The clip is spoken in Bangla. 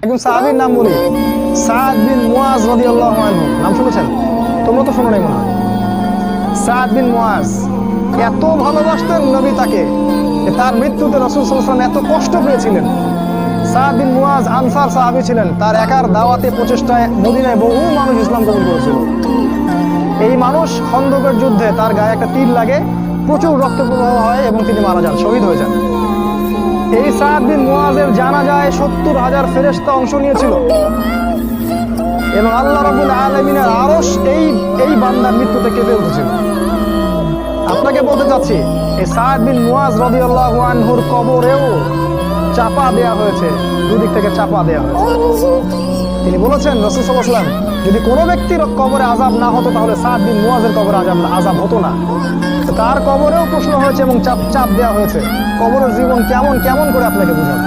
একজন সাহাবীর নাম বলি, সাদ বিন মুয়াজ রাদিয়াল্লাহু আনহু। নাম শুনেছেন? তোমরা তো শোনো নাই মনে হয়। সাদ বিন মুয়াজ এত ভালোবাসতেন নবী তাকে, তার মৃত্যুতে রাসূল সাল্লাল্লাহু আলাইহি ওয়াসাল্লাম এত কষ্ট পেয়েছিলেন। সাদ বিন মুয়াজ আনসার সাহাবী ছিলেন। তার একার দাওয়াতে প্রচেষ্টায় মদিনায় বহু মানুষ ইসলাম কবুল করেছিল। এই মানুষ খন্দকের যুদ্ধে তার গায়ে একটা তীর লাগে, প্রচুর রক্ত প্রবাহ হয় এবং তিনি মারা যান, শহীদ হয়ে যান। এই সাদ বিন মুয়াজের জানাজায় 70,000 ফেরেশতা অংশ নিয়েছিল এবং আল্লাহ রাব্বুল আলামিনের আরশ এই বান্দার মৃত্যুতে কেঁপে উঠেছিল। আপনাকে বলতে চাচ্ছি, এই সাদ বিন মুয়াজ রাদিয়াল্লাহু আনহুর কবরেও চাপা দেয়া হয়েছে, দুদিক থেকে চাপা দেয়া হয়েছে। তিনি বলেছেন, রাসূল সাল্লাল্লাহু আলাইহি ওয়াসাল্লাম, যদি কোনো ব্যক্তির কবরে আযাব না হতো তাহলে সাদ বিন মুয়াজের কবরে আযাব হতো না। তার কবরেও প্রশ্ন হয়েছে এবং চাপ দেওয়া হয়েছে। কবরের জীবন কেমন কেমন করে আপনাকে বুঝাবো।